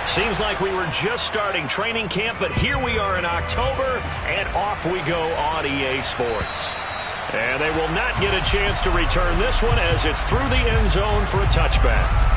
Seems like we were just starting training camp, but here we are in October, and off we go on EA Sports. And they will not get a chance to return this one as it's through the end zone for a touchback.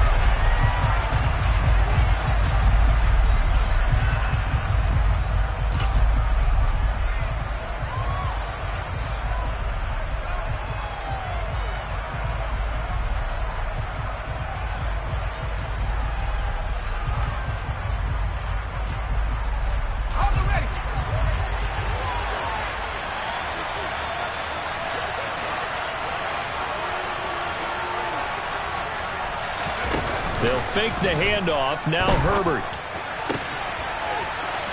They'll fake the handoff. Now Herbert.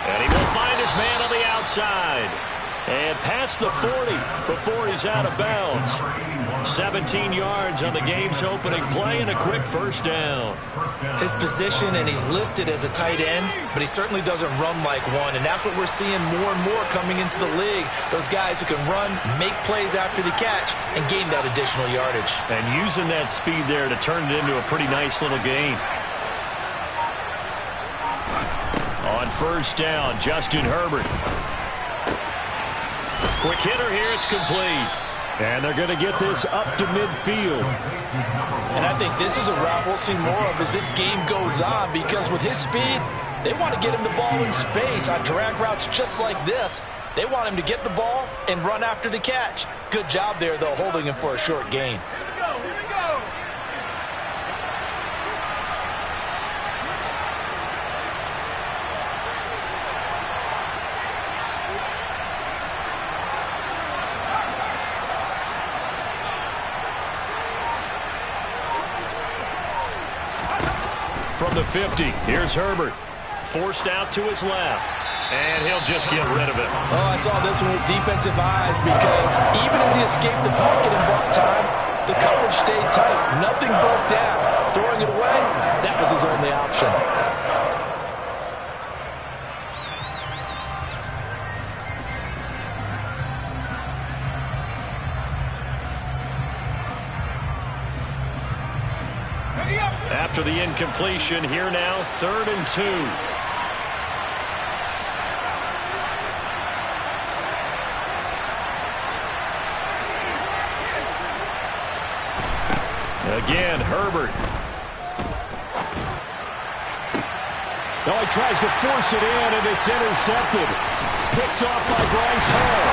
And he will find his man on the outside. And past the 40 before he's out of bounds. 17 yards on the game's opening play and a quick first down. His position, and he's listed as a tight end, but he certainly doesn't run like one. And that's what we're seeing more and more coming into the league. Those guys who can run, make plays after the catch, and gain that additional yardage. And using that speed there to turn it into a pretty nice little gain. On first down, Justin Herbert. Quick hitter here, it's complete. And they're going to get this up to midfield. And I think this is a route we'll see more of as this game goes on, because with his speed, they want to get him the ball in space on drag routes just like this. They want him to get the ball and run after the catch. Good job there, though, holding him for a short gain. From the 50, here's Herbert. Forced out to his left. And he'll just get rid of it. Oh, I saw this one with defensive eyes, because even as he escaped the pocket and bought time, the coverage stayed tight. Nothing broke down. Throwing it away, that was his only option. After the incompletion, here now, 3rd and 2. Again, Herbert. Oh, he tries to force it in, and it's intercepted. Picked off by Bryce Hall.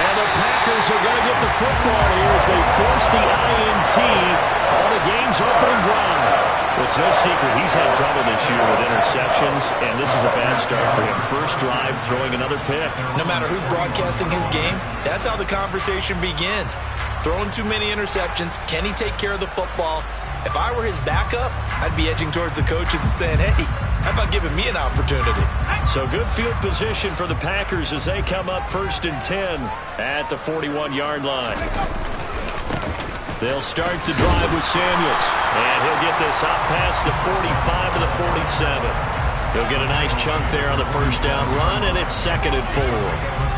And the Packers are going to get the football here as they force the INT on the game's opening drive. Well, it's no secret he's had trouble this year with interceptions, and this is a bad start for him. First drive, throwing another pick. No matter who's broadcasting his game, that's how the conversation begins. Throwing too many interceptions. Can he take care of the football? If I were his backup, I'd be edging towards the coaches and saying, hey, how about giving me an opportunity? So good field position for the Packers as they come up 1st and 10 at the 41-yard line. They'll start the drive with Samuels. And he'll get this up past the 45 to the 47. He'll get a nice chunk there on the first down run, and it's 2nd and 4.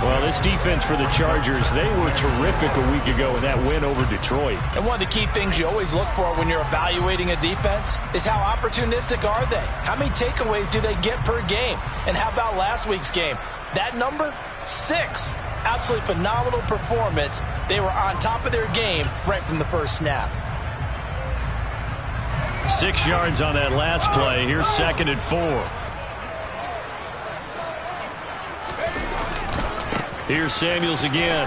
Well, this defense for the Chargers, they were terrific a week ago in that win over Detroit. And one of the key things you always look for when you're evaluating a defense is how opportunistic are they? How many takeaways do they get per game? And how about last week's game? That number? 6. Absolutely phenomenal performance. They were on top of their game right from the first snap. 6 yards on that last play. Here's 2nd and 4. Here's Samuels again.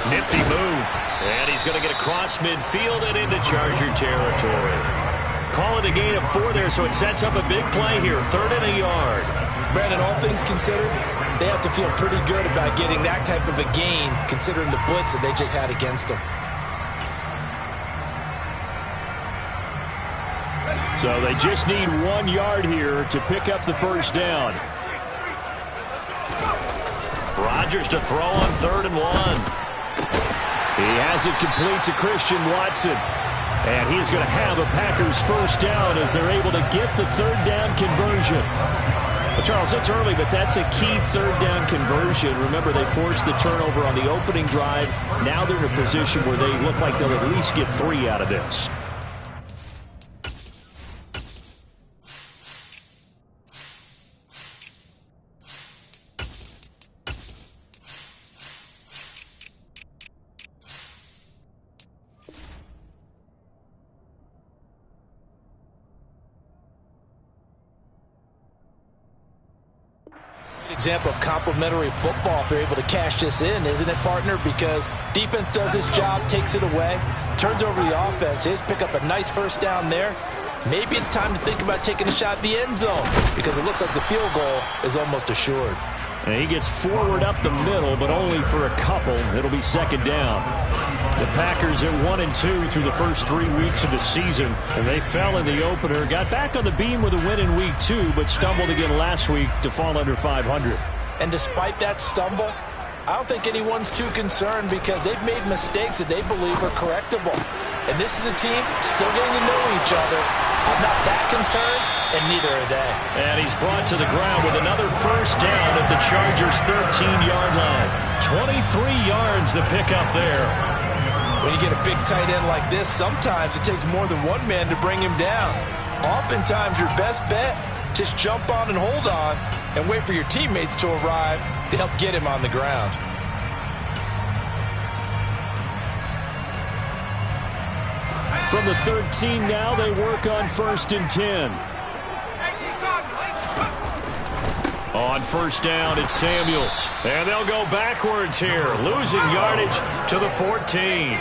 Nifty move. And he's going to get across midfield and into Charger territory. Call it a gain of 4 there, so it sets up a big play here. 3rd and a yard. Brandon, all things considered, they have to feel pretty good about getting that type of a gain, considering the blitz that they just had against them. So they just need 1 yard here to pick up the first down. Rodgers to throw on 3rd and 1. He has it complete to Christian Watson. And he's going to have a Packers first down as they're able to get the 3rd down conversion. Well, Charles, it's early, but that's a key 3rd down conversion. Remember, they forced the turnover on the opening drive. Now they're in a position where they look like they'll at least get 3 out of this. Example of complementary football if they're able to cash this in, isn't it, partner? Because defense does this job, takes it away, turns over the offense. They just pick up a nice first down there. Maybe it's time to think about taking a shot at the end zone because it looks like the field goal is almost assured. And he gets forward up the middle, but only for a couple. It'll be second down. The Packers at 1-2 through the first 3 weeks of the season. And they fell in the opener, got back on the beam with a win in week 2, but stumbled again last week to fall under 500. And despite that stumble, I don't think anyone's too concerned because they've made mistakes that they believe are correctable. And this is a team still getting to know each other. I'm not that concerned, and neither are they. And he's brought to the ground with another first down at the Chargers' 13-yard line. 23 yards the pickup there. When you get a big tight end like this, sometimes it takes more than one man to bring him down. Oftentimes, your best bet, just jump on and hold on and wait for your teammates to arrive to help get him on the ground. From the 13 now, they work on 1st and 10. On first down, it's Samuels. And they'll go backwards here, losing yardage to the 14.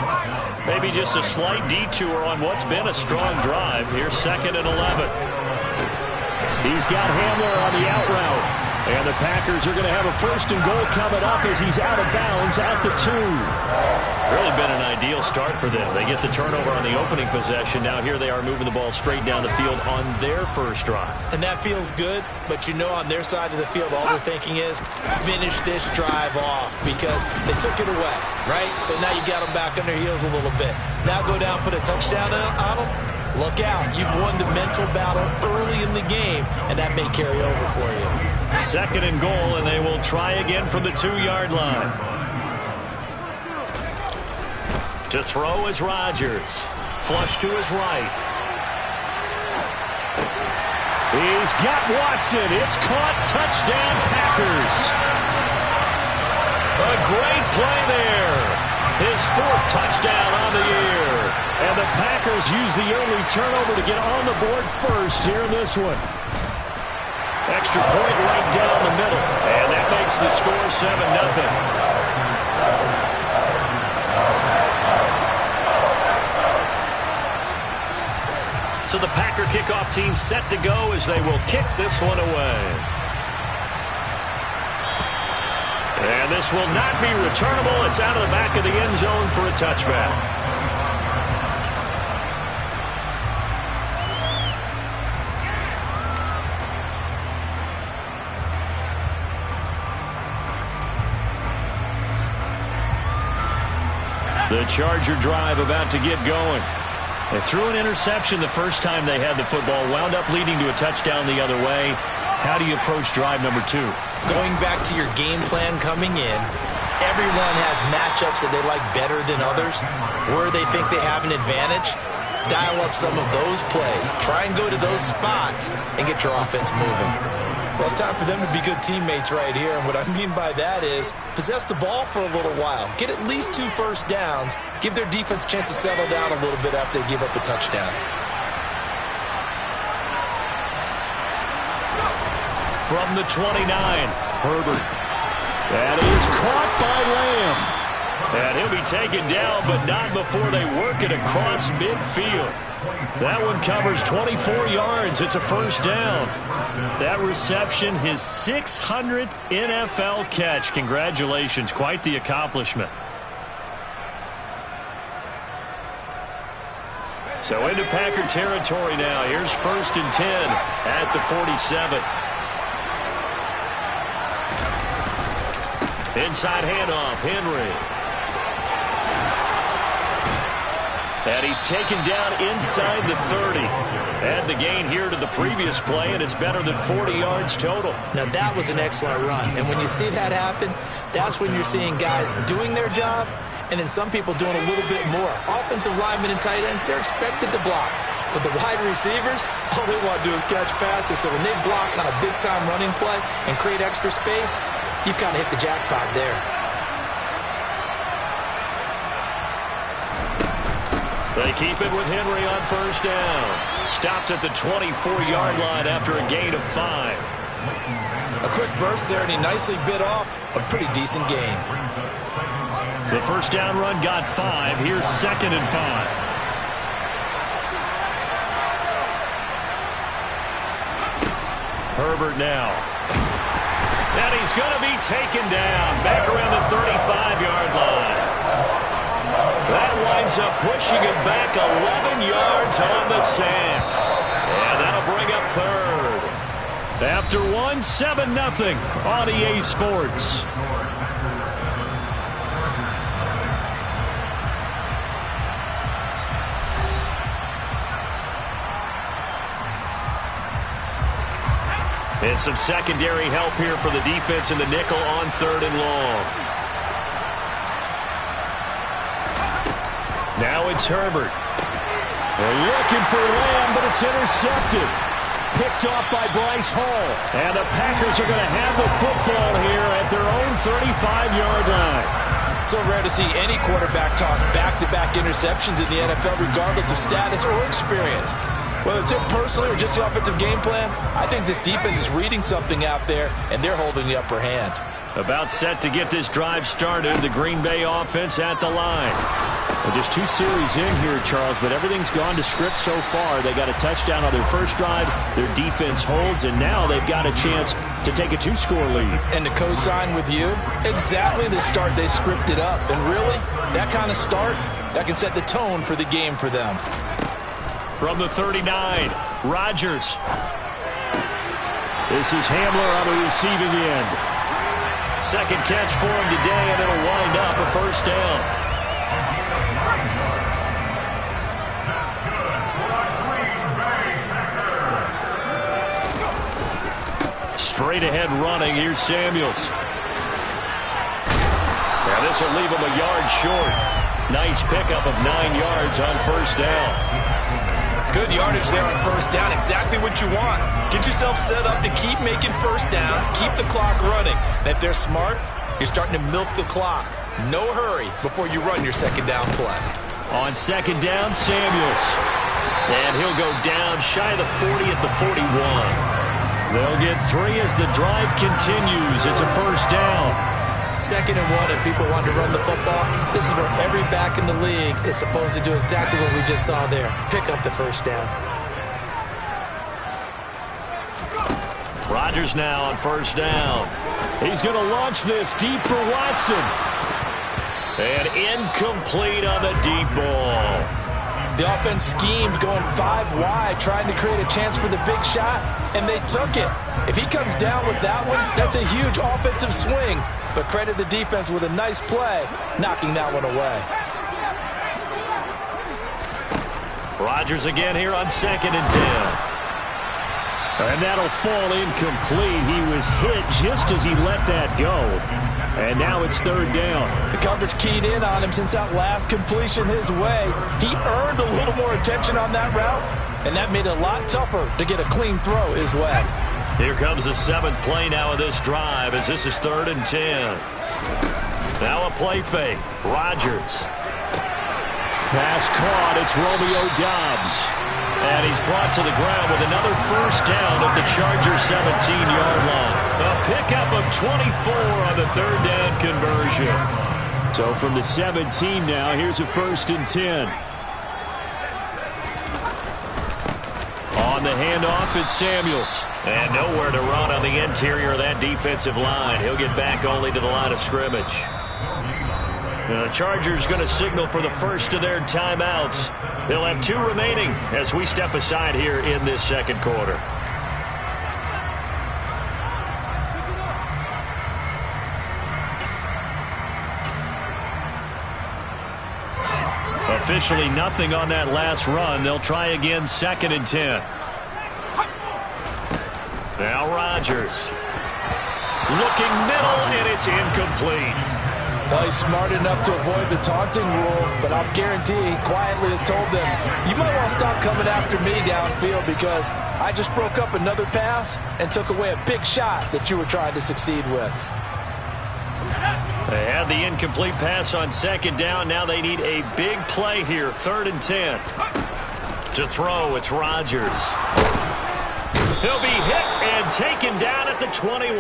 Maybe just a slight detour on what's been a strong drive. Here's 2nd and 11. He's got Hamler on the out route. And the Packers are going to have a 1st and goal coming up as he's out of bounds at the 2. Really been an ideal start for them. They get the turnover on the opening possession. Now here they are moving the ball straight down the field on their first drive. And that feels good, but you know on their side of the field all they're thinking is finish this drive off because they took it away, right? So now you got them back on their heels a little bit. Now go down, put a touchdown on them. Look out. You've won the mental battle early in the game, and that may carry over for you. 2nd and goal, and they will try again from the 2-yard line. To throw is Rodgers. Flush to his right. He's got Watson. It's caught. Touchdown, Packers. A great play there. His 4th touchdown on the year. And the Packers use the early turnover to get on the board first here in this one. Extra point right down the middle. And that makes the score 7-0. So the Packer kickoff team set to go as they will kick this one away. And this will not be returnable. It's out of the back of the end zone for a touchback. The Charger drive about to get going. They threw an interception the first time they had the football, wound up leading to a touchdown the other way. How do you approach drive number 2? Going back to your game plan coming in, everyone has matchups that they like better than others, where they think they have an advantage. Dial up some of those plays. Try and go to those spots and get your offense moving. Well, it's time for them to be good teammates right here, and what I mean by that is possess the ball for a little while. Get at least 2 first downs. Give their defense a chance to settle down a little bit after they give up a touchdown. From the 29, Herbert. That is caught by Lamb. And he'll be taken down, but not before they work it across midfield. That one covers 24 yards. It's a first down. That reception, his 600th NFL catch. Congratulations. Quite the accomplishment. So into Packer territory now. Here's 1st and 10 at the 47. Inside handoff, Henry. And he's taken down inside the 30. Add the gain here to the previous play, and it's better than 40 yards total. Now, that was an excellent run. And when you see that happen, that's when you're seeing guys doing their job, and then some people doing a little bit more. Offensive linemen and tight ends, they're expected to block. But the wide receivers, all they want to do is catch passes. So when they block on a big-time running play and create extra space, you've kind of hit the jackpot there. They keep it with Henry on first down. Stopped at the 24-yard line after a gain of 5. A quick burst there, and he nicely bit off a pretty decent gain. The first down run got 5. Here's 2nd and 5. Herbert now. And he's going to be taken down back around the 35-yard line. That winds up pushing him back 11 yards on the sack. And that'll bring up 3rd. After 1, 7-0 on EA Sports. And some secondary help here for the defense in the nickel on 3rd and long. Now it's Herbert. They're looking for Lamb, but it's intercepted. Picked off by Bryce Hall. And the Packers are going to have the football here at their own 35-yard line. So rare to see any quarterback toss back-to-back interceptions in the NFL, regardless of status or experience. Whether it's him personally or just the offensive game plan, I think this defense is reading something out there, and they're holding the upper hand. About set to get this drive started, the Green Bay offense at the line. Well, just 2 series in here, Charles, but everything's gone to script so far. They got a touchdown on their first drive, their defense holds, and now they've got a chance to take a 2-score lead. And to co-sign with you, exactly the start they scripted up. And really, that kind of start, that can set the tone for the game for them. From the 39, Rodgers. This is Hamler on the receiving end. Second catch for him today, and it'll wind up a first down. Straight ahead running, here's Samuels. Now this will leave him a yard short. Nice pickup of 9 yards on first down. Good yardage there on first down, exactly what you want. Get yourself set up to keep making first downs, keep the clock running. And if they're smart, you're starting to milk the clock. No hurry before you run your second down play. On second down, Samuels. And he'll go down shy of the 40 at the 41. They'll get 3 as the drive continues. It's a first down. 2nd and 1, if people want to run the football, this is where every back in the league is supposed to do exactly what we just saw there. Pick up the first down. Rodgers now on first down. He's going to launch this deep for Watson. And incomplete on the deep ball. The offense schemed going 5 wide, trying to create a chance for the big shot, and they took it. If he comes down with that one, that's a huge offensive swing. But credit the defense with a nice play, knocking that one away. Rodgers again here on 2nd and 10. And that'll fall incomplete. He was hit just as he let that go. And now it's 3rd down. The coverage keyed in on him since that last completion his way. He earned a little more attention on that route, and that made it a lot tougher to get a clean throw his way. Here comes the 7th play now of this drive as this is 3rd and 10. Now a play fake. Rodgers. Pass caught. It's Romeo Doubs. And he's brought to the ground with another first down at the Chargers' 17-yard line. A pickup of 24 on the 3rd down conversion. So from the 17 now, here's a 1st and 10. On the handoff, it's Samuels. And nowhere to run on the interior of that defensive line. He'll get back only to the line of scrimmage. The Chargers going to signal for the first of their timeouts. They'll have 2 remaining as we step aside here in this second quarter. Officially nothing on that last run. They'll try again 2nd and 10. Now Rodgers. Looking middle, and it's incomplete. Well, he's smart enough to avoid the taunting rule, but I'll guarantee he quietly has told them, you might want to stop coming after me downfield because I just broke up another pass and took away a big shot that you were trying to succeed with. They had the incomplete pass on 2nd down. Now they need a big play here, 3rd and 10. To throw, it's Rodgers. He'll be hit and taken down at the 21.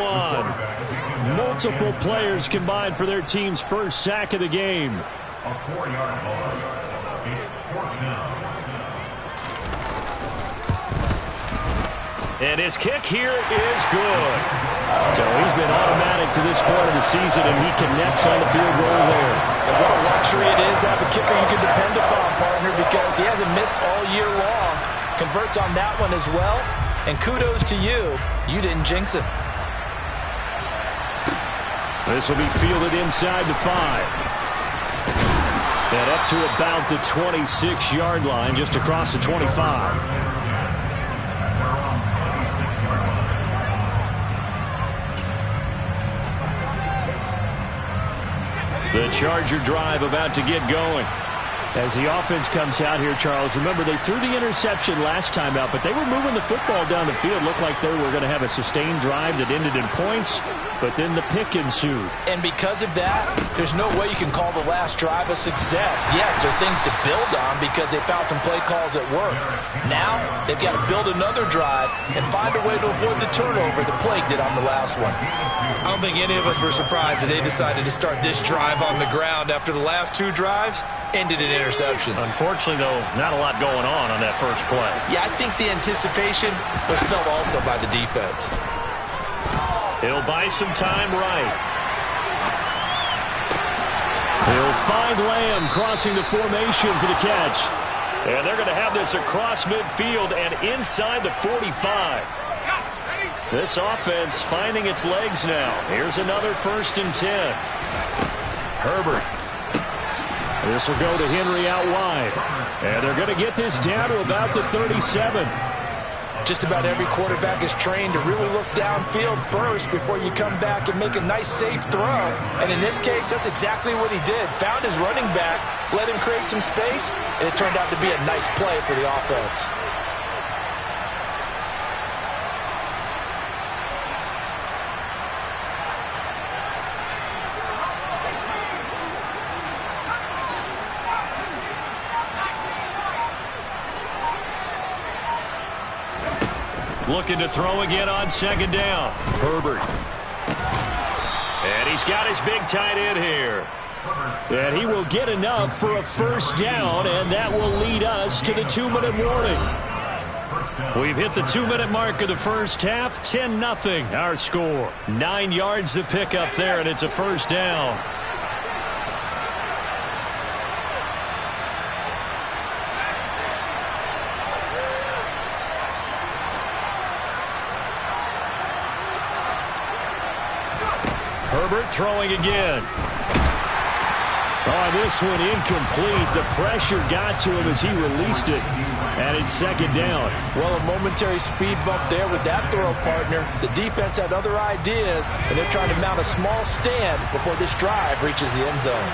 Multiple players combined for their team's first sack of the game. A 4-yard loss. It's 4th down. And his kick here is good. So he's been automatic to this point of the season, and he connects on the field goal there. And what a luxury it is to have a kicker you can depend upon, partner, because he hasn't missed all year long. Converts on that one as well. And kudos to you. You didn't jinx him. This will be fielded inside the 5. And up to about the 26-yard line, just across the 25. The Charger drive about to get going. As the offense comes out here, Charles, remember they threw the interception last time out, but they were moving the football down the field. Looked like they were going to have a sustained drive that ended in points, but then the pick ensued. And because of that, there's no way you can call the last drive a success. Yes, there are things to build on because they found some play calls that work. Now, they've got to build another drive and find a way to avoid the turnover the Plague did on the last one. I don't think any of us were surprised that they decided to start this drive on the ground after the last 2 drives ended in interceptions. Unfortunately, though, not a lot going on that first play. Yeah, I think the anticipation was felt also by the defense. He'll buy some time right. He'll find Lamb crossing the formation for the catch. And they're going to have this across midfield and inside the 45. This offense finding its legs now. Here's another 1st and 10. Herbert. This will go to Henry out wide. And they're going to get this down to about the 37. Just about every quarterback is trained to really look downfield first before you come back and make a nice, safe throw. And in this case, that's exactly what he did. Found his running back, let him create some space, and it turned out to be a nice play for the offense. Looking to throw again on 2nd down. Herbert. And he's got his big tight end here. And he will get enough for a 1st down, and that will lead us to the 2-minute warning. We've hit the 2-minute mark of the first half. 10-0 our score. 9 yards to pick up there, and it's a 1st down. Herbert throwing again. Oh, this one incomplete. The pressure got to him as he released it. And it's 2nd down. Well, a momentary speed bump there with that throw, partner. The defense had other ideas, and they're trying to mount a small stand before this drive reaches the end zone.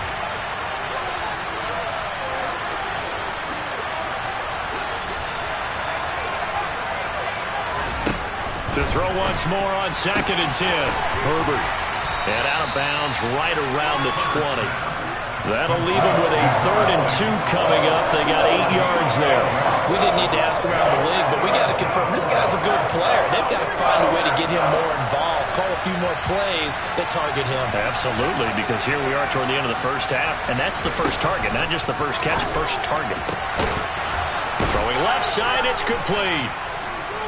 To throw once more on 2nd and 10. Herbert. And out of bounds right around the 20. That'll leave them with a 3rd and 2 coming up. They got 8 yards there. We didn't need to ask around the league, but we got to confirm this guy's a good player. They've got to find a way to get him more involved, call a few more plays that target him. Absolutely, because here we are toward the end of the first half, and that's the first target, not just the first catch, first target. Throwing left side, it's complete.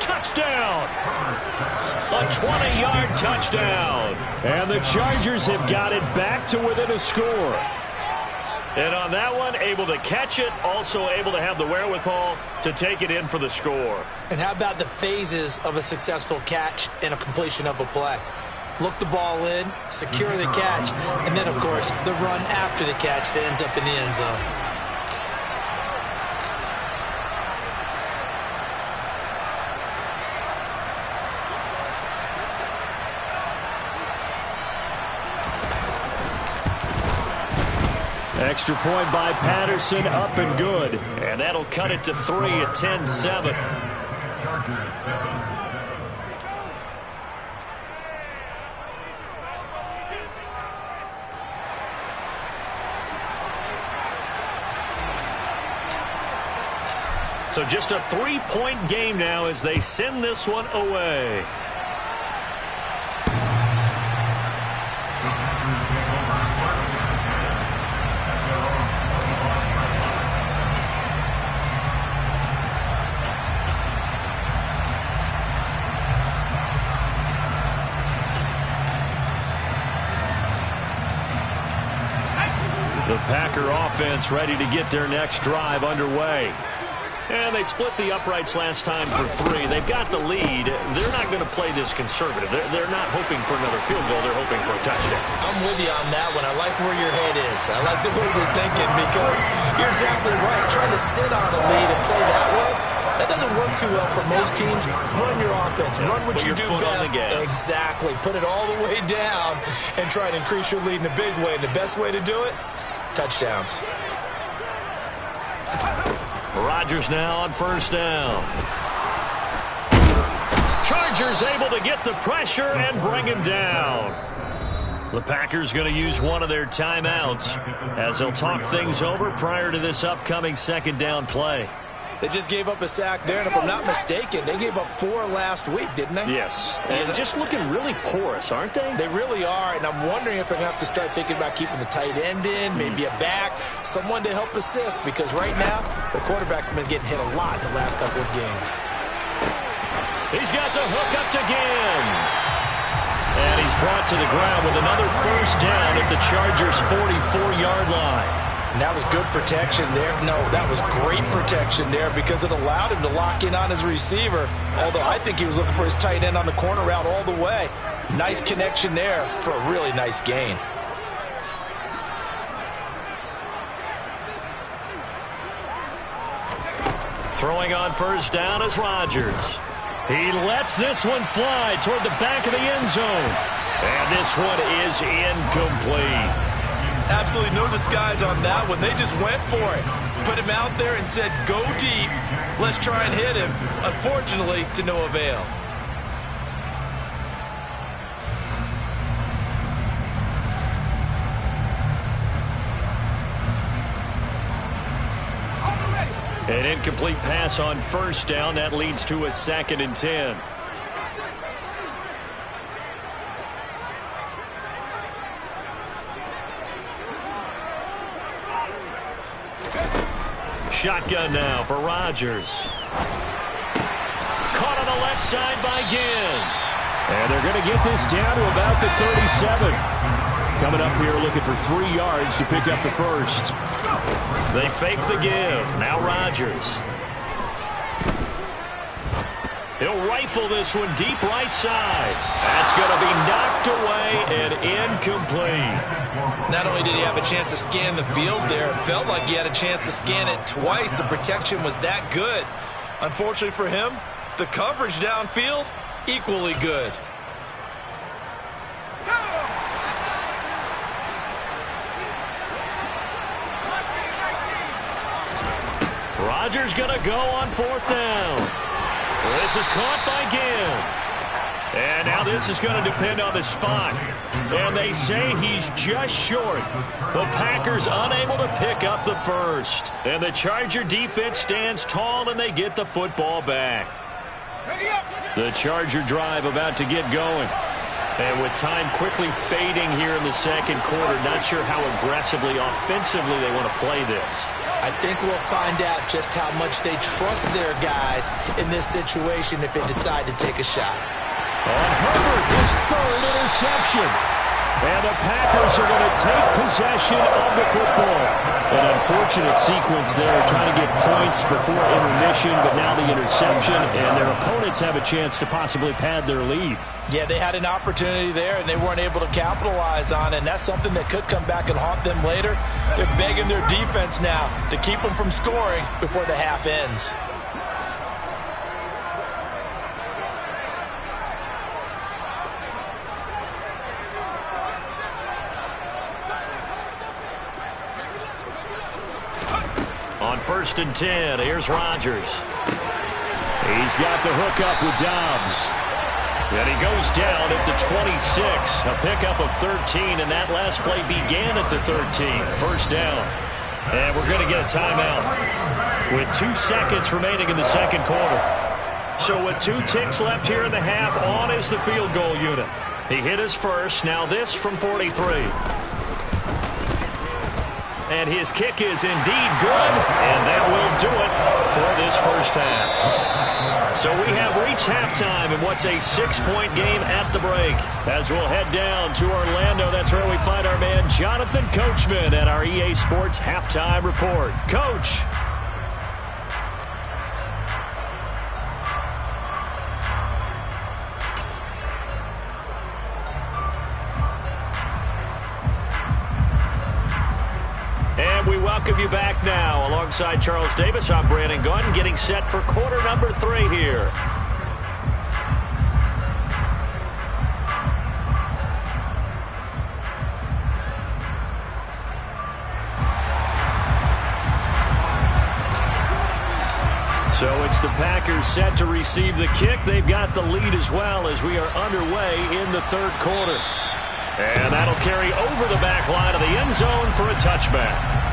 Touchdown! A 20-yard touchdown. And the Chargers have got it back to within a score. And on that one, able to catch it, also able to have the wherewithal to take it in for the score. And how about the phases of a successful catch and a completion of a play? Look the ball in, secure the catch, and then, of course, the run after the catch that ends up in the end zone. Extra point by Patterson, up and good. And that'll cut it to 3 at 10-7. So just a 3-point game now as they send this one away. The Packer offense ready to get their next drive underway. And they split the uprights last time for 3. They've got the lead. They're not going to play this conservative. They're not hoping for another field goal. They're hoping for a touchdown. I'm with you on that one. I like where your head is. I like the way you're thinking because you're exactly right. Trying to sit on a lead and play that way, that doesn't work too well for most teams. Run your offense. Run what you do best. Exactly. Put it all the way down and try to increase your lead in a big way. And the best way to do it, touchdowns. Rodgers now on first down. Chargers able to get the pressure and bring him down. The Packers going to use one of their timeouts as they'll talk things over prior to this upcoming second down play. They just gave up a sack there, and if I'm not mistaken, they gave up 4 last week, didn't they? Yes. And just looking really porous, aren't they? They really are, and I'm wondering if they're going to have to start thinking about keeping the tight end in, maybe a back, someone to help assist, because right now, the quarterback's been getting hit a lot in the last couple of games. He's got the hook up to Ginn. And he's brought to the ground with another first down at the Chargers' 44-yard line. And that was good protection there. No, that was great protection there because it allowed him to lock in on his receiver. Although I think he was looking for his tight end on the corner route all the way. Nice connection there for a really nice gain. Throwing on first down is Rodgers. He lets this one fly toward the back of the end zone. And this one is incomplete. Absolutely no disguise on that one. They just went for it. Put him out there and said, go deep. Let's try and hit him. Unfortunately, to no avail. An incomplete pass on first down. That leads to a 2nd and 10. Shotgun now for Rodgers. Caught on the left side by Ginn. And they're going to get this down to about the 37. Coming up here looking for 3 yards to pick up the first. They fake the give. Now Rodgers. He'll rifle this one deep right side. That's going to be knocked away and incomplete. Not only did he have a chance to scan the field there, it felt like he had a chance to scan it twice. The protection was that good. Unfortunately for him, the coverage downfield, equally good. Rodgers going to go on 4th down. This is caught by Ginn. And now this is going to depend on the spot. And they say he's just short. The Packers unable to pick up the first. And the Charger defense stands tall and they get the football back. The Charger drive about to get going. And with time quickly fading here in the second quarter, not sure how aggressively, offensively they want to play this. I think we'll find out just how much they trust their guys in this situation if they decide to take a shot. On Herbert, his 3rd interception. And the Packers are going to take possession of the football. An unfortunate sequence there, trying to get points before intermission, but now the interception, and their opponents have a chance to possibly pad their lead. Yeah, they had an opportunity there, and they weren't able to capitalize on it, and that's something that could come back and haunt them later. They're begging their defense now to keep them from scoring before the half ends. On 1st and 10, here's Rodgers. He's got the hook up with Dobbs. And he goes down at the 26. A pickup of 13, and that last play began at the 13. First down. And we're going to get a timeout with 2 seconds remaining in the second quarter. So with 2 ticks left here in the half, on is the field goal unit. He hit his first. Now this from 43. And his kick is indeed good. And that will do it for this first half. So we have reached halftime in what's a 6-point game at the break. As we'll head down to Orlando, that's where we find our man Jonathan Coachman at our EA Sports Halftime Report. Coach. And we welcome you back now. Alongside Charles Davis, I'm Brandon Gaudin, getting set for quarter number 3 here. So it's the Packers set to receive the kick. They've got the lead as well as we are underway in the third quarter. And that'll carry over the back line of the end zone for a touchback.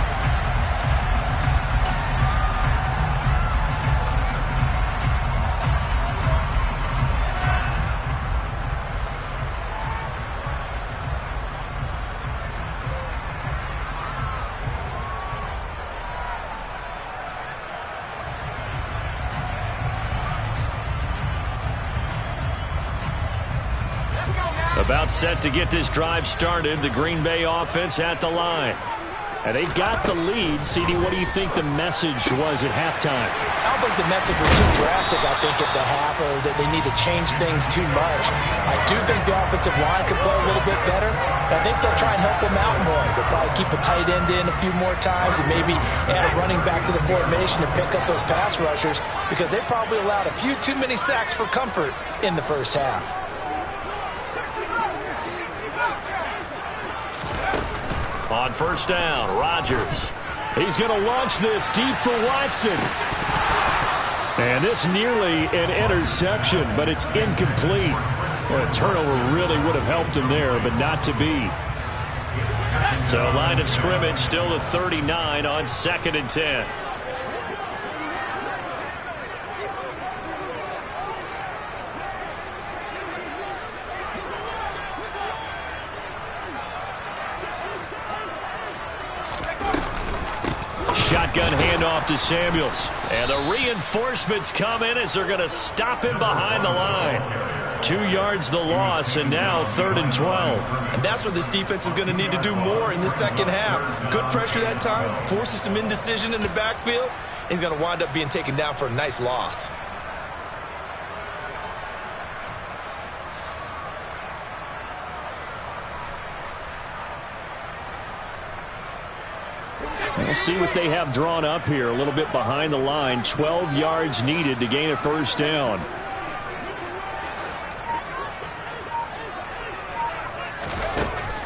About set to get this drive started, the Green Bay offense at the line. And they've got the lead. CD, what do you think the message was at halftime? I don't think the message was too drastic, I think, at the half, or that they need to change things too much. I do think the offensive line could play a little bit better. I think they'll try and help them out more. They'll probably keep a tight end in a few more times and maybe add a running back to the formation to pick up those pass rushers, because they probably allowed a few too many sacks for comfort in the first half. On first down, Rodgers. He's going to launch this deep for Watson. And this nearly an interception, but it's incomplete. Well, a turnover really would have helped him there, but not to be. So line of scrimmage still at 39 on 2nd and 10. Shotgun handoff to Samuels. And the reinforcements come in as they're going to stop him behind the line. 2 yards the loss, and now 3rd and 12. And that's what this defense is going to need to do more in the second half. Good pressure that time, forces some indecision in the backfield. He's going to wind up being taken down for a nice loss. We'll see what they have drawn up here. A little bit behind the line. 12 yards needed to gain a first down.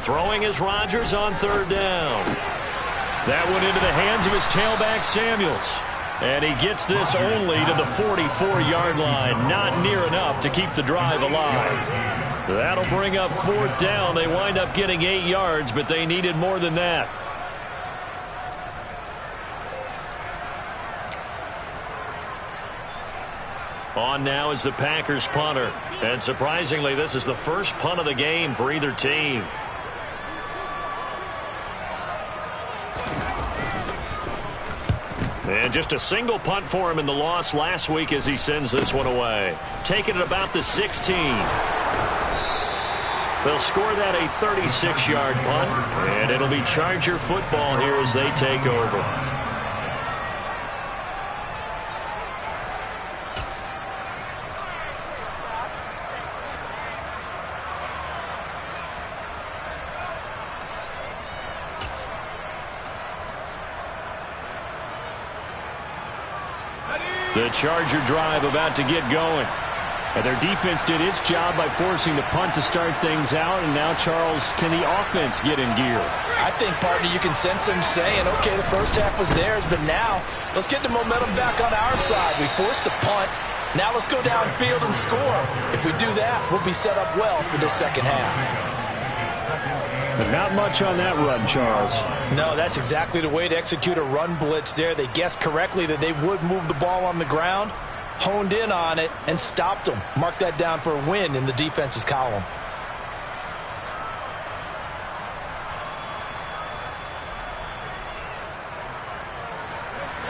Throwing is Rodgers on 3rd down. That went into the hands of his tailback, Samuels. And he gets this only to the 44-yard line. Not near enough to keep the drive alive. That'll bring up 4th down. They wind up getting 8 yards, but they needed more than that. On now is the Packers punter. And surprisingly, this is the first punt of the game for either team. And just a single punt for him in the loss last week as he sends this one away. Taking it about the 16. They'll score that a 36-yard punt. And it'll be Charger football here as they take over. The Charger drive about to get going. And their defense did its job by forcing the punt to start things out. And now, Charles, can the offense get in gear? I think, partner, you can sense them saying, okay, the first half was theirs, but now let's get the momentum back on our side. We forced a punt. Now let's go downfield and score. If we do that, we'll be set up well for this second half. But not much on that run, Charles. No, that's exactly the way to execute a run blitz there. They guessed correctly that they would move the ball on the ground, honed in on it, and stopped them. Mark that down for a win in the defense's column.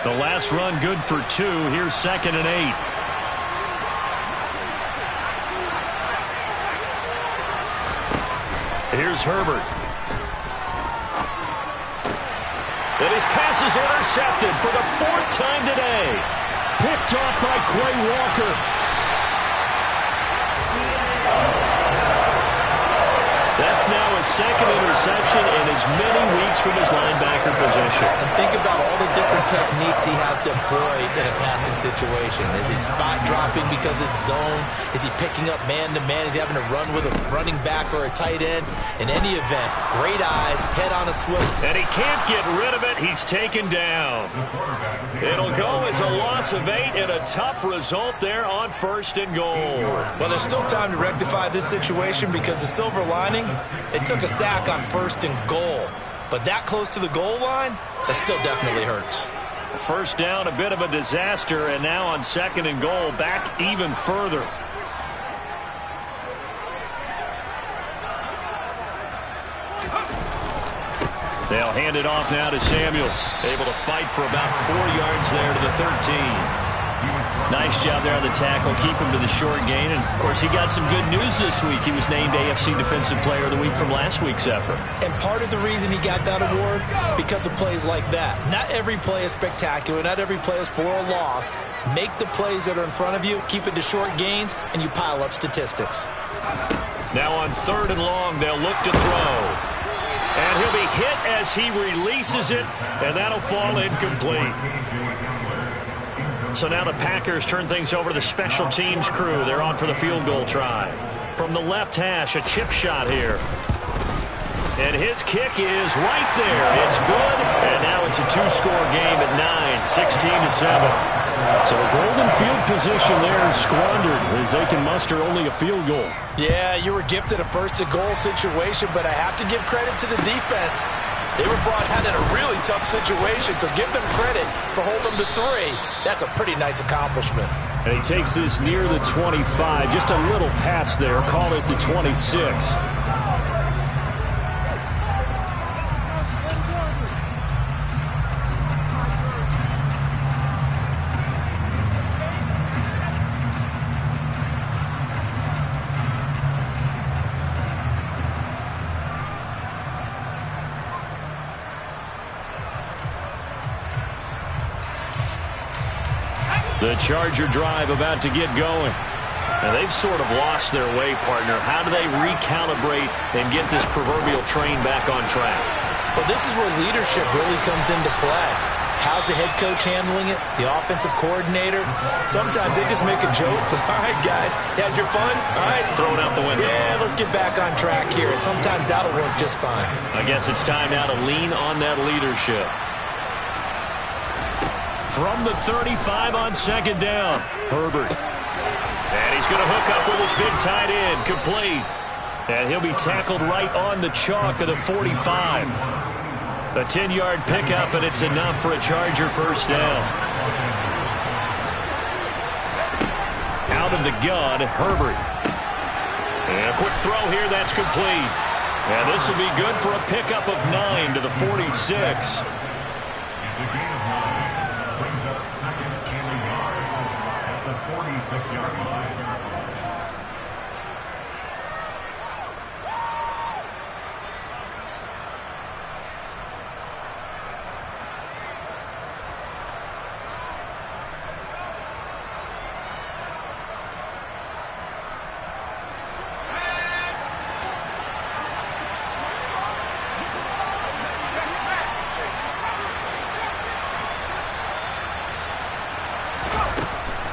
The last run good for 2. Here's 2nd and 8. Here's Herbert. And his pass is intercepted for the 4th time today. Picked off by Quay Walker. That's now his 2nd interception in as many weeks from his linebacker position. And think about all the different techniques he has to employ in a passing situation. Is he spot dropping because it's zone? Is he picking up man-to-man? Is he having to run with a running back or a tight end? In any event, great eyes, head on a swivel. And he can't get rid of it. He's taken down. It'll go as a loss of 8 and a tough result there on 1st and goal. Well, there's still time to rectify this situation because the silver lining, it took a sack on 1st and goal. But that close to the goal line, that still definitely hurts. 1st down, a bit of a disaster, and now on 2nd and goal, back even further. They'll hand it off now to Samuels. Able to fight for about 4 yards there to the 13. Nice job there on the tackle. Keep him to the short gain. And, of course, he got some good news this week. He was named AFC Defensive Player of the Week from last week's effort. And part of the reason he got that award, because of plays like that. Not every play is spectacular. Not every play is for a loss. Make the plays that are in front of you, keep it to short gains, and you pile up statistics. Now on 3rd and long, they'll look to throw. And he'll be hit as he releases it, and that'll fall incomplete. So now the Packers turn things over to the special teams crew. They're on for the field goal try. From the left hash, a chip shot here. And his kick is right there. It's good, and now it's a 2-score game at 9, 16-7. So golden field position there squandered as they can muster only a field goal. Yeah, you were gifted a 1st and goal situation, but I have to give credit to the defense. They were brought out in a really tough situation, so give them credit for holding them to 3. That's a pretty nice accomplishment. And he takes this near the 25. Just a little pass there. Call it the 26. The Charger drive about to get going. And they've sort of lost their way, partner. How do they recalibrate and get this proverbial train back on track? Well, this is where leadership really comes into play. How's the head coach handling it? The offensive coordinator? Sometimes they just make a joke. All right, guys, you had your fun? All right. Throw it out the window. Yeah, let's get back on track here. And sometimes that'll work just fine. I guess it's time now to lean on that leadership. From the 35 on 2nd down, Herbert. And he's going to hook up with his big tight end, complete. And he'll be tackled right on the chalk of the 45. A 10-yard pickup, and it's enough for a Charger 1st down. Out of the gun, Herbert. And a quick throw here, that's complete. And this will be good for a pickup of 9 to the 46. Brings up 2nd and a yard at the 46-yard line.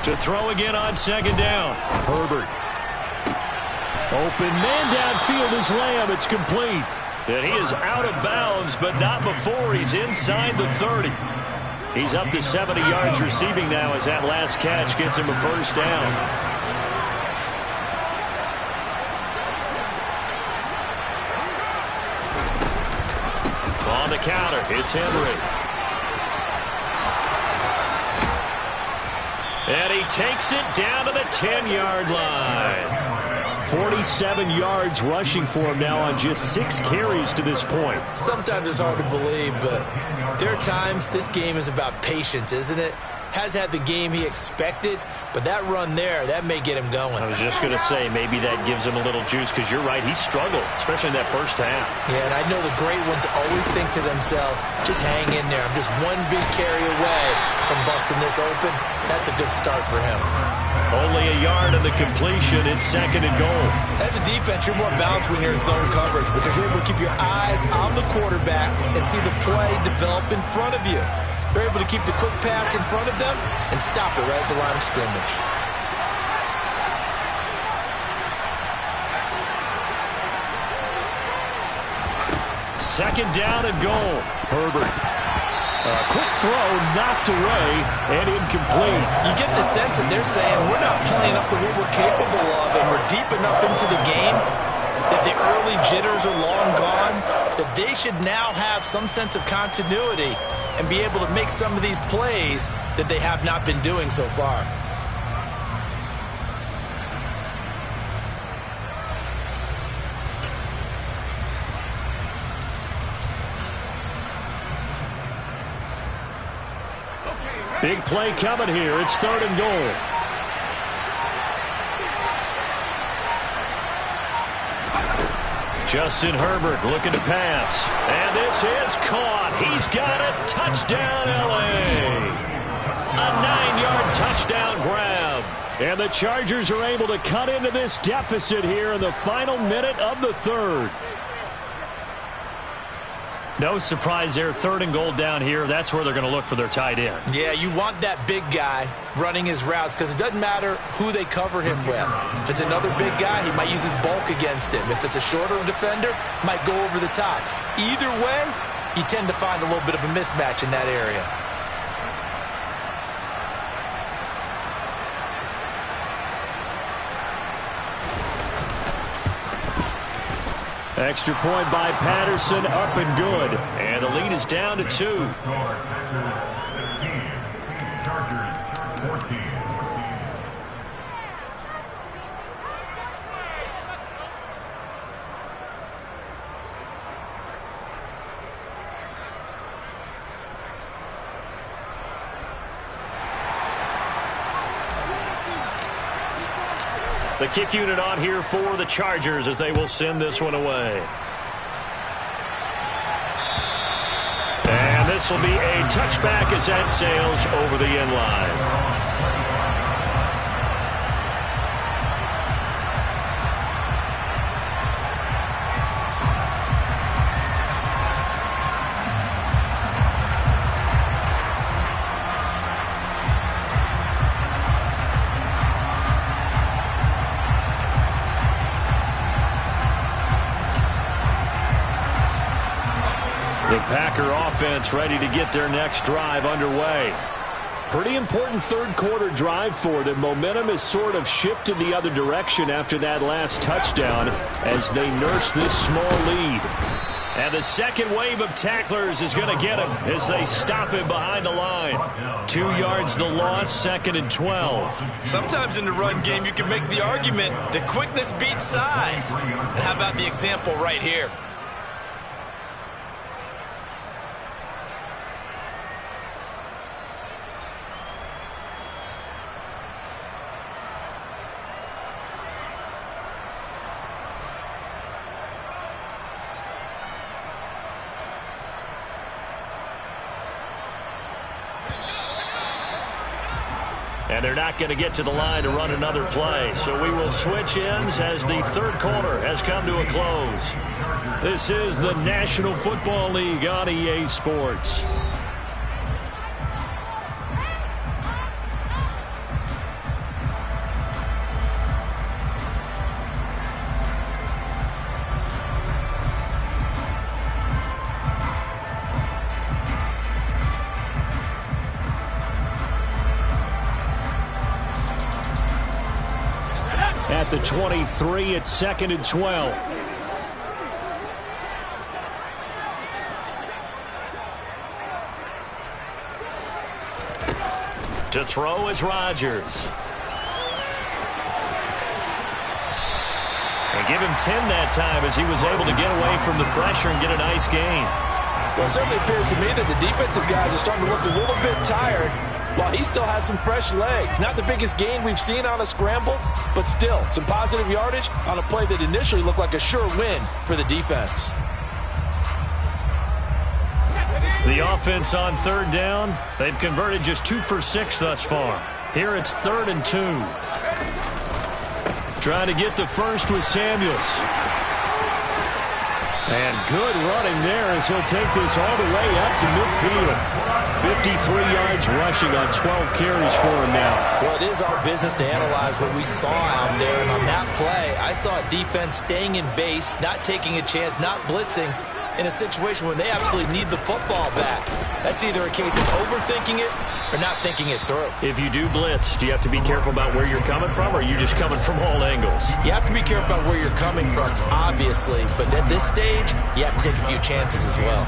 To throw again on 2nd down. Herbert. Open man downfield is Lamb. It's complete. And he is out of bounds, but not before he's inside the 30. He's up to 70 yards receiving now as that last catch gets him a 1st down. the counter. It's Henry. And he takes it down to the 10-yard line. 47 yards rushing for him now on just 6 carries to this point. Sometimes it's hard to believe, but there are times this game is about patience, isn't it? Has had the game he expected, but that run there, that may get him going. I was just going to say, maybe that gives him a little juice, because you're right, he struggled, especially in that first half. Yeah, and I know the great ones always think to themselves, just hang in there. I'm just one big carry away from busting this open. That's a good start for him. Only a yard in the completion. It's 2nd and goal. As a defense, you're more balanced when you're in zone coverage because you're able to keep your eyes on the quarterback and see the play develop in front of you. They're able to keep the quick pass in front of them and stop it right at the line of scrimmage. Second down and goal. Herbert. A quick throw knocked away and incomplete. You get the sense that they're saying we're not playing up to what we're capable of and we're deep enough into the game that the early jitters are long gone, that they should now have some sense of continuity and be able to make some of these plays that they have not been doing so far. Big play coming here. It's 3rd and goal. Justin Herbert looking to pass. And this is caught. He's got it. Touchdown, L.A. A 9-yard touchdown grab. And the Chargers are able to cut into this deficit here in the final minute of the 3rd. No surprise there. 3rd and goal down here. That's where they're going to look for their tight end. Yeah, you want that big guy running his routes because it doesn't matter who they cover him with. If it's another big guy, he might use his bulk against him. If it's a shorter defender, might go over the top. Either way, you tend to find a little bit of a mismatch in that area. Extra point by Patterson, up and good. And the lead is down to 2. Packers 16, Chargers 14. The kick unit on here for the Chargers as they will send this one away. And this will be a touchback as that sails over the end line. The Packer offense ready to get their next drive underway. Pretty important 3rd quarter drive for them. Momentum has sort of shifted the other direction after that last touchdown as they nurse this small lead. And the second wave of tacklers is going to get him as they stop him behind the line. 2 yards the loss, 2nd and 12. Sometimes in the run game you can make the argument that quickness beats size. And how about the example right here? And they're not going to get to the line to run another play. So we will switch ends as the 3rd quarter has come to a close. This is the National Football League on EA Sports. At the 23, it's 2nd and 12. To throw is Rodgers. And give him 10 that time as he was able to get away from the pressure and get a nice gain. Well, it certainly appears to me that the defensive guys are starting to look a little bit tired while he still has some fresh legs. Not the biggest gain we've seen on a scramble, but still some positive yardage on a play that initially looked like a sure win for the defense. The offense on third down, they've converted just 2 for 6 thus far. Here it's 3rd and 2. Trying to get the first with Samuels. And good running there as he'll take this all the way up to midfield. 53 yards rushing on 12 carries for him now. Well, it is our business to analyze what we saw out there. And on that play, I saw a defense staying in base, not taking a chance, not blitzing in a situation where they absolutely need the football back. That's either a case of overthinking it or not thinking it through. If you do blitz, do you have to be careful about where you're coming from, or are you just coming from all angles? You have to be careful about where you're coming from, obviously. But at this stage, you have to take a few chances as well.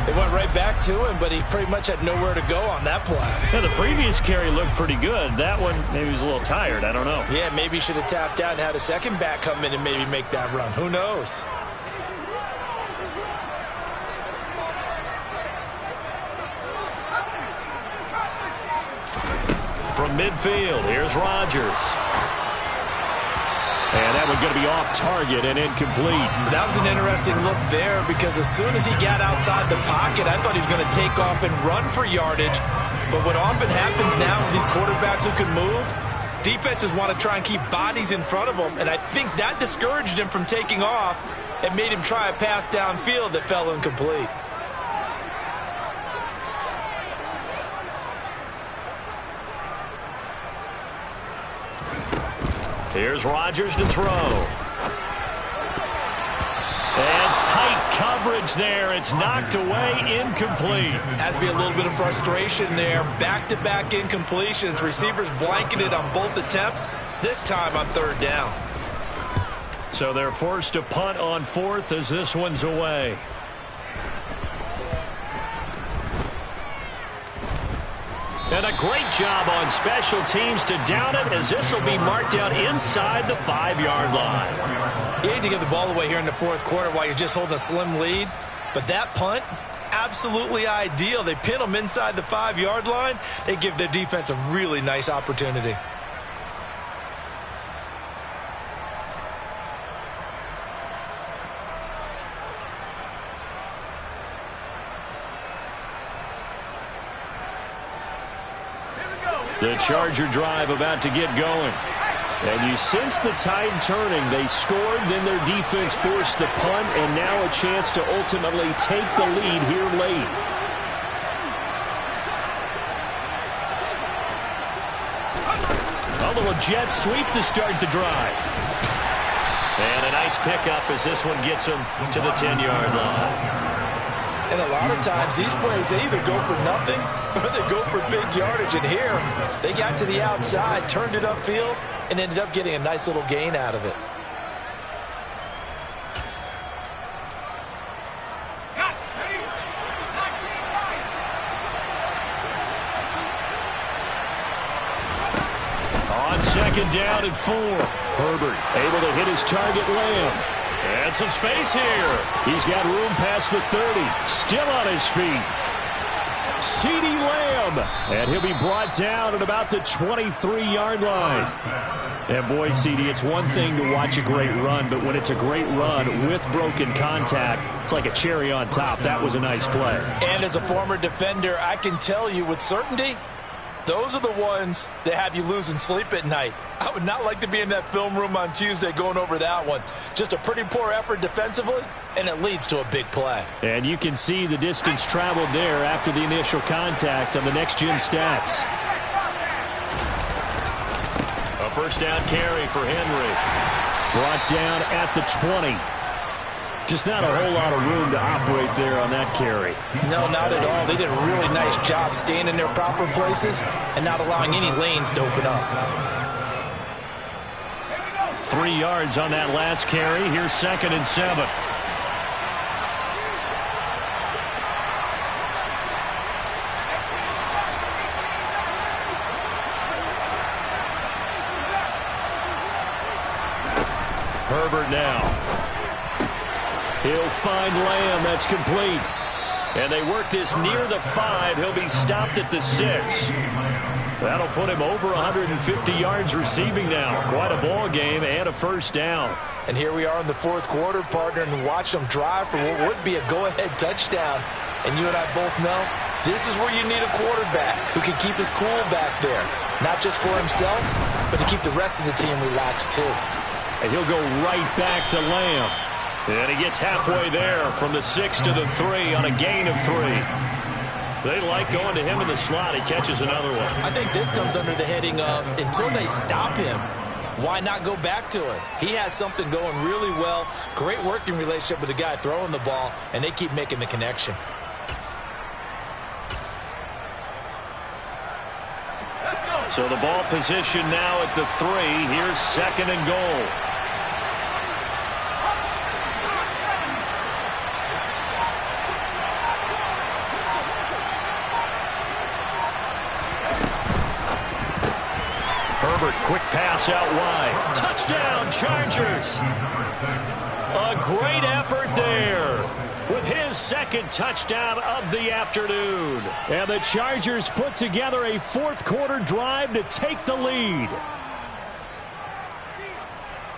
They went right back to him, but he pretty much had nowhere to go on that play. Yeah, the previous carry looked pretty good. That one, maybe he was a little tired. I don't know. Yeah, maybe he should have tapped out and had a second back come in and maybe make that run. Who knows? From midfield, here's Rodgers. And that one going to be off target and incomplete. That was an interesting look there because as soon as he got outside the pocket, I thought he was going to take off and run for yardage. But what often happens now with these quarterbacks who can move, defenses want to try and keep bodies in front of them. And I think that discouraged him from taking off and made him try a pass downfield that fell incomplete. Here's Rodgers to throw. And tight coverage there. It's knocked away, incomplete. Has to be a little bit of frustration there. Back-to-back incompletions. Receivers blanketed on both attempts, this time on 3rd down. So they're forced to punt on 4th as this one's away. And a great job on special teams to down it as this will be marked out inside the 5-yard line. You hate to give the ball away here in the 4th quarter while you're just holding a slim lead. But that punt, absolutely ideal. They pin them inside the 5-yard line. They give their defense a really nice opportunity. The Charger drive about to get going. And you sense the tide turning. They scored, then their defense forced the punt, and now a chance to ultimately take the lead here late. A little jet sweep to start the drive. And a nice pickup as this one gets them to the 10-yard line. And a lot of times, these plays, they either go for nothing or they go for big yardage. And here, they got to the outside, turned it upfield, and ended up getting a nice little gain out of it. On 2nd down and 4. Herbert able to hit his target, Lamb. And some space here. He's got room past the 30. Still on his feet. CeeDee Lamb. And he'll be brought down at about the 23-yard line. And boy, CeeDee, it's one thing to watch a great run, but when it's a great run with broken contact, it's like a cherry on top. That was a nice play. And as a former defender, I can tell you with certainty, those are the ones that have you losing sleep at night. I would not like to be in that film room on Tuesday going over that one. Just a pretty poor effort defensively, and it leads to a big play. And you can see the distance traveled there after the initial contact on the next-gen stats. A 1st down carry for Henry. Brought down at the 20. Just not a whole lot of room to operate there on that carry. No, not at all. They did a really nice job staying in their proper places and not allowing any lanes to open up. 3 yards on that last carry. Here's 2nd and 7. Herbert now. He'll find Lamb. That's complete. And they work this near the 5. He'll be stopped at the 6. That'll put him over 150 yards receiving now. Quite a ball game and a first down. And here we are in the fourth quarter, partner, and watch them drive for what would be a go-ahead touchdown. And you and I both know this is where you need a quarterback who can keep his cool back there. Not just for himself, but to keep the rest of the team relaxed too. And he'll go right back to Lamb. And he gets halfway there from the 6 to the 3 on a gain of 3. They like going to him in the slot. He catches another one. I think this comes under the heading of until they stop him, why not go back to it? He has something going really well. Great working relationship with the guy throwing the ball, and they keep making the connection. So the ball position now at the 3. Here's second and goal. Herbert, quick pass out wide. Touchdown, Chargers. A great effort there with his second touchdown of the afternoon. And the Chargers put together a fourth quarter drive to take the lead.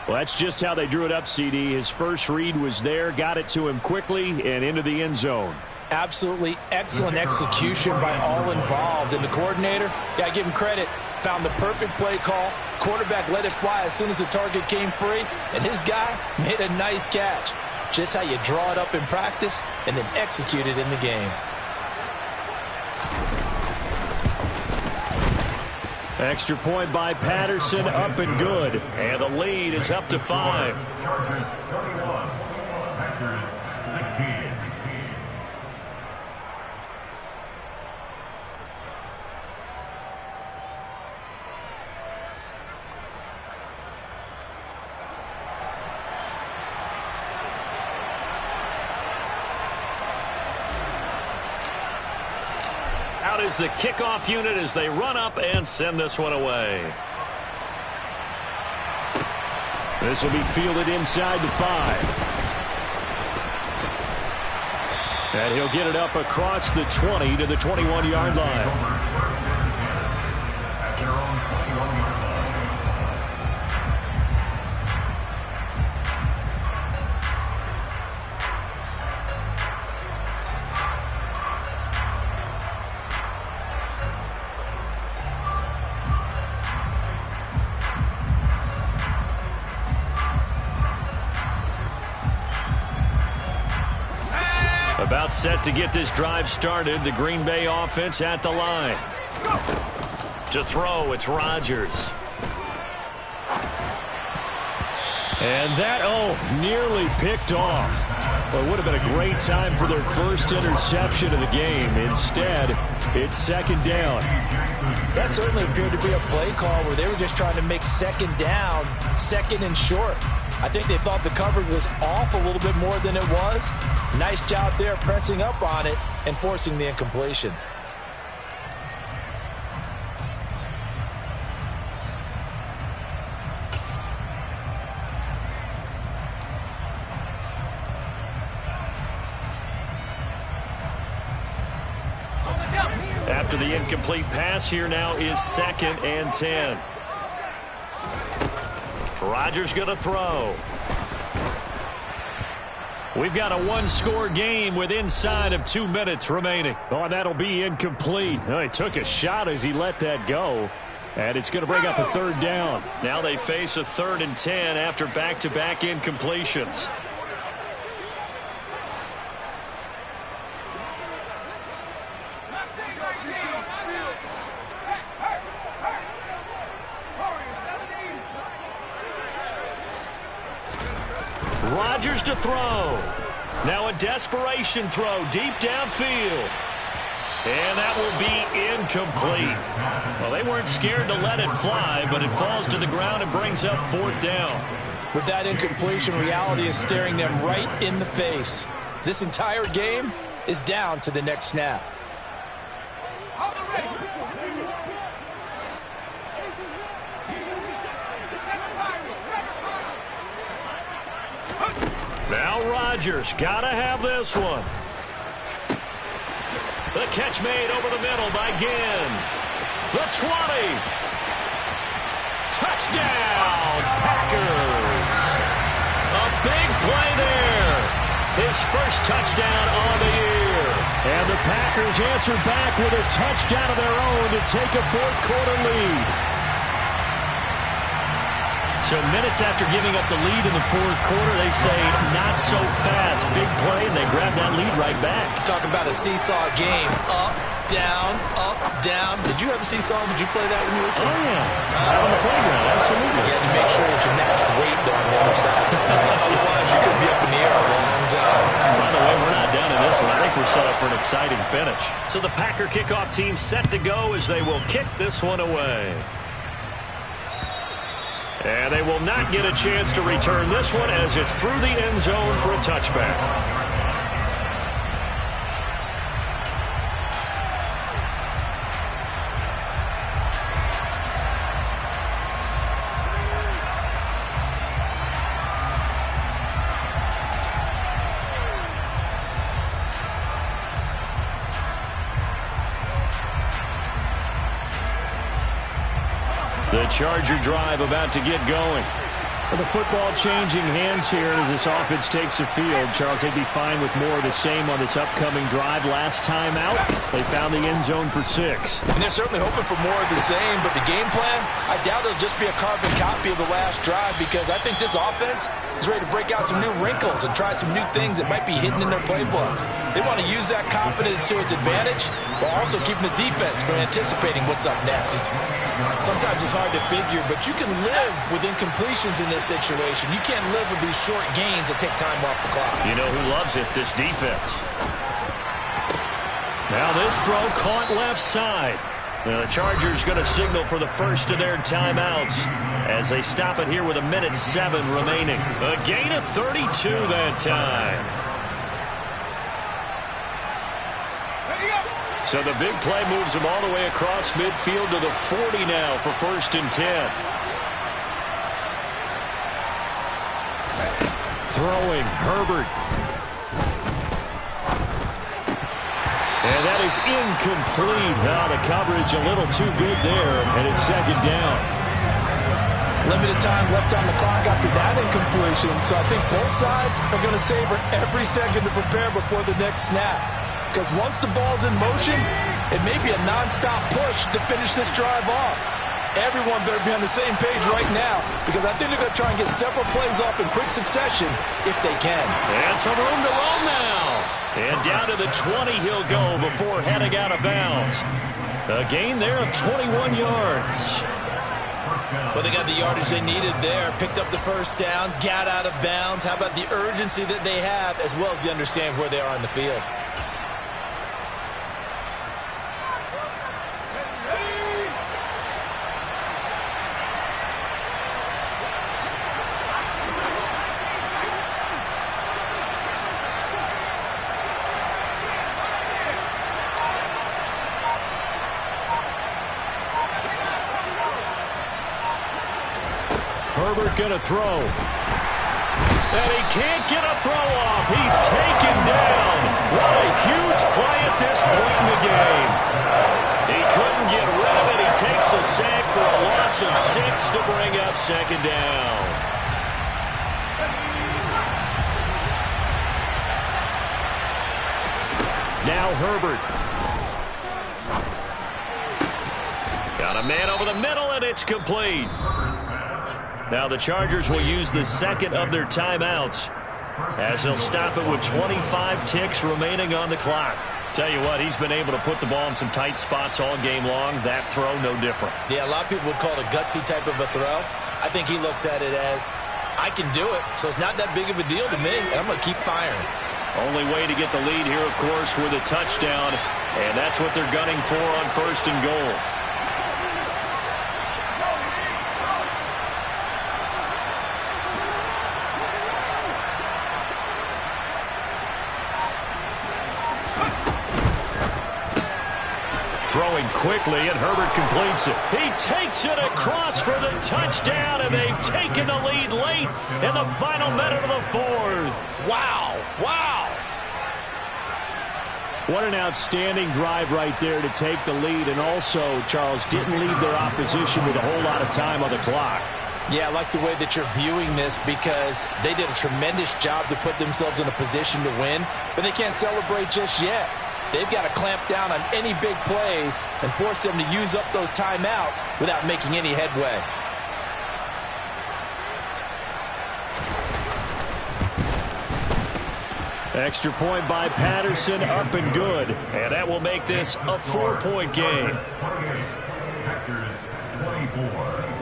Well, that's just how they drew it up, CD. His first read was there, got it to him quickly, and into the end zone. Absolutely excellent execution by all involved. And the coordinator, got to give him credit, found the perfect play call. Quarterback let it fly as soon as the target came free, and his guy made a nice catch. Just how you draw it up in practice and then execute it in the game. Extra point by Patterson, up and good. And the lead is up to 5. Chargers 31, Packers 16. Out is the kickoff unit as they run up and send this one away. This will be fielded inside the 5. And he'll get it up across the 20 to the 21-yard line. At their own 21-yard line. About set to get this drive started. The Green Bay offense at the line. To throw, it's Rodgers. And that, nearly picked off. Well, it would have been a great time for their first interception of the game. Instead, it's second down. That certainly appeared to be a play call where they were just trying to make second down, second and short. I think they thought the coverage was off a little bit more than it was. Nice job there pressing up on it and forcing the incompletion. After the incomplete pass, here now is second and 10. Rodgers going to throw. We've got a one-score game with inside of 2 minutes remaining. Oh, and that'll be incomplete. Oh, he took a shot as he let that go. And it's going to bring up a third down. Now they face a 3rd and 10 after back-to-back incompletions. Rodgers to throw. Now a desperation throw deep downfield. And that will be incomplete. Well, they weren't scared to let it fly, but it falls to the ground and brings up 4th down. With that incompletion, reality is staring them right in the face. This entire game is down to the next snap. Now Rodgers got to have this one. The catch made over the middle by Ginn. The 20. Touchdown, Packers. A big play there. His first touchdown on the year. And the Packers answer back with a touchdown of their own to take a fourth-quarter lead. So minutes after giving up the lead in the fourth quarter, they say, not so fast. Big play, and they grab that lead right back. Talk about a seesaw game. Up, down, up, down. Did you have a seesaw? Did you play that when you were a kid? Oh, yeah. Out on the playground, absolutely. You had to make sure that you matched weight, though, on the other side. Otherwise, you could be up in the air a long time. By the way, we're not done in this one. I think we're set up for an exciting finish. So the Packer kickoff team set to go as they will kick this one away. And they will not get a chance to return this one as it's through the end zone for a touchback. The Charger drive about to get going. With the football changing hands here as this offense takes the field. Charles, they'd be fine with more of the same on this upcoming drive. Last time out, they found the end zone for 6. And they're certainly hoping for more of the same, but the game plan, I doubt it'll just be a carbon copy of the last drive because I think this offense is ready to break out some new wrinkles and try some new things that might be hidden in their playbook. They want to use that confidence to its advantage while also keeping the defense from anticipating what's up next. Sometimes it's hard to figure, but you can live with incompletions in this situation. You can't live with these short gains that take time off the clock. You know who loves it? This defense. Now this throw caught left side. Now the Chargers going to signal for the first of their timeouts as they stop it here with 1:07 remaining. A gain of 32 that time. So the big play moves them all the way across midfield to the 40 now for 1st and 10. Throwing, Herbert. And that is incomplete. Now the coverage a little too good there, and it's 2nd down. Limited time left on the clock after that incompletion, so I think both sides are going to savor every second to prepare before the next snap. Because once the ball's in motion, it may be a nonstop push to finish this drive off. Everyone better be on the same page right now because I think they're going to try and get several plays off in quick succession if they can. And some room to roam now. And down to the 20 he'll go before heading out of bounds. A gain there of 21 yards. Well, they got the yardage they needed there, picked up the first down, got out of bounds. How about the urgency that they have as well as they understand where they are in the field? Herbert gonna throw. And he can't get a throw off. He's taken down. What a huge play at this point in the game. He couldn't get rid of it. He takes a sack for a loss of 6 to bring up 2nd down. Now Herbert. Got a man over the middle, and it's complete. Now the Chargers will use the 2nd of their timeouts as they'll stop it with 25 ticks remaining on the clock. Tell you what, he's been able to put the ball in some tight spots all game long. That throw, no different. Yeah, a lot of people would call it a gutsy type of a throw. I think he looks at it as, I can do it, so it's not that big of a deal to me, and I'm going to keep firing. Only way to get the lead here, of course, with a touchdown, and that's what they're gunning for on 1st and goal. Throwing quickly, and Herbert completes it. He takes it across for the touchdown, and they've taken the lead late in the final minute of the fourth. Wow. Wow. What an outstanding drive right there to take the lead, and also, Charles, didn't leave their opposition with a whole lot of time on the clock. Yeah, I like the way that you're viewing this because they did a tremendous job to put themselves in a position to win, but they can't celebrate just yet. They've got to clamp down on any big plays and force them to use up those timeouts without making any headway. Extra point by Patterson, up and good. And that will make this a 4-point game. Packers 24.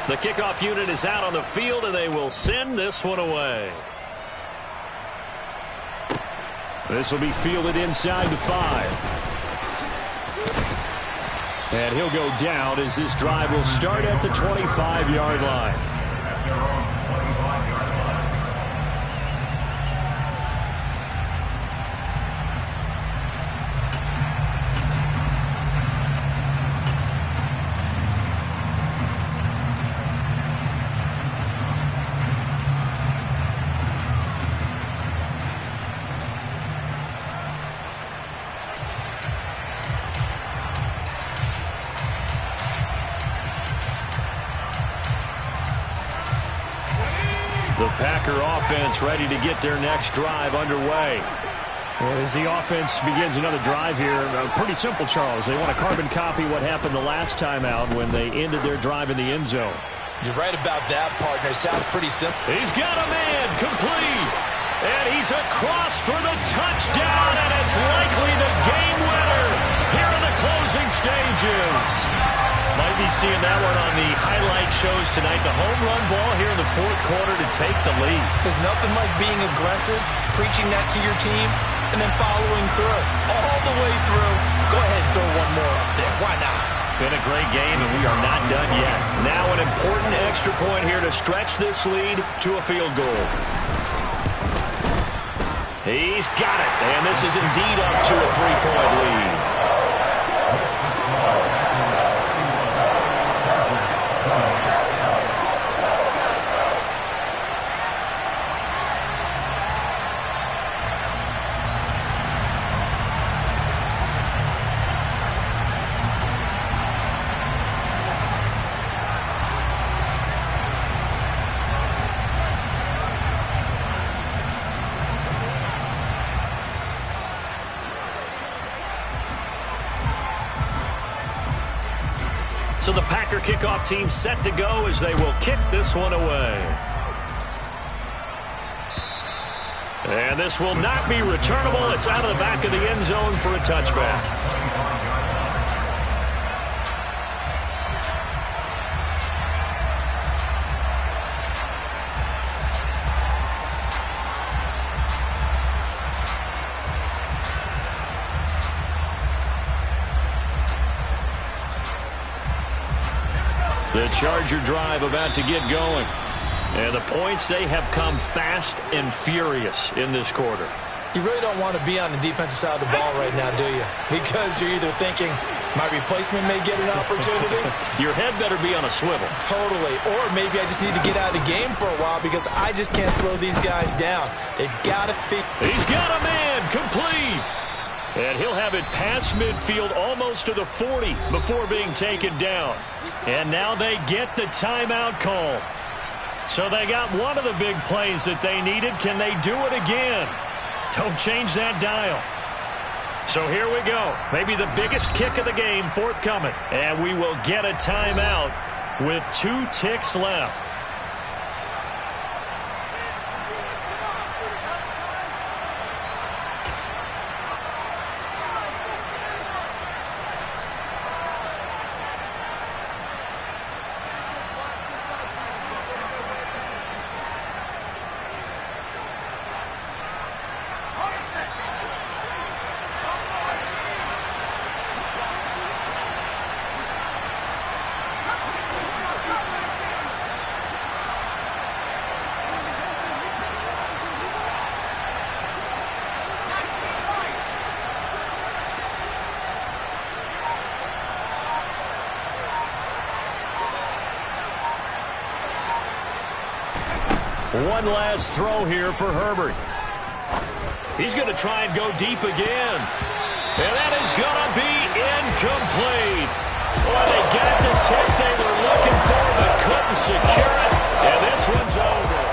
The kickoff unit is out on the field, and they will send this one away. This will be fielded inside the 5. And he'll go down as this drive will start at the 25-yard line. At their own 25-yard line. The Packer offense ready to get their next drive underway. As the offense begins another drive here, pretty simple, Charles. They want to carbon copy what happened the last time out when they ended their drive in the end zone. You're right about that, partner. Sounds pretty simple. He's got a man complete. And he's across for the touchdown, and it's likely the game winner here in the closing stages. Might be seeing that one on the highlight shows tonight. The home run ball here in the fourth quarter to take the lead. There's nothing like being aggressive, preaching that to your team, and then following through. All the way through. Go ahead and throw one more up there. Why not? Been a great game, and we are not done yet. Now an important extra point here to stretch this lead to a field goal. He's got it, and this is indeed up to a 3-point lead. So the Packer kickoff team set to go as they will kick this one away. And this will not be returnable. It's out of the back of the end zone for a touchback. The Charger drive about to get going. And the points, they have come fast and furious in this quarter. You really don't want to be on the defensive side of the ball right now, do you? Because you're either thinking, my replacement may get an opportunity. Your head better be on a swivel. Totally. Or maybe I just need to get out of the game for a while because I just can't slow these guys down. They've got to think. He's got a man complete. And he'll have it past midfield almost to the 40 before being taken down. And now they get the timeout call. So they got one of the big plays that they needed. Can they do it again? Don't change that dial. So here we go. Maybe the biggest kick of the game forthcoming. And we will get a timeout with 2 ticks left. One last throw here for Herbert. He's going to try and go deep again. And that is going to be incomplete. Boy, they got the tip they were looking for, but couldn't secure it. And this one's over.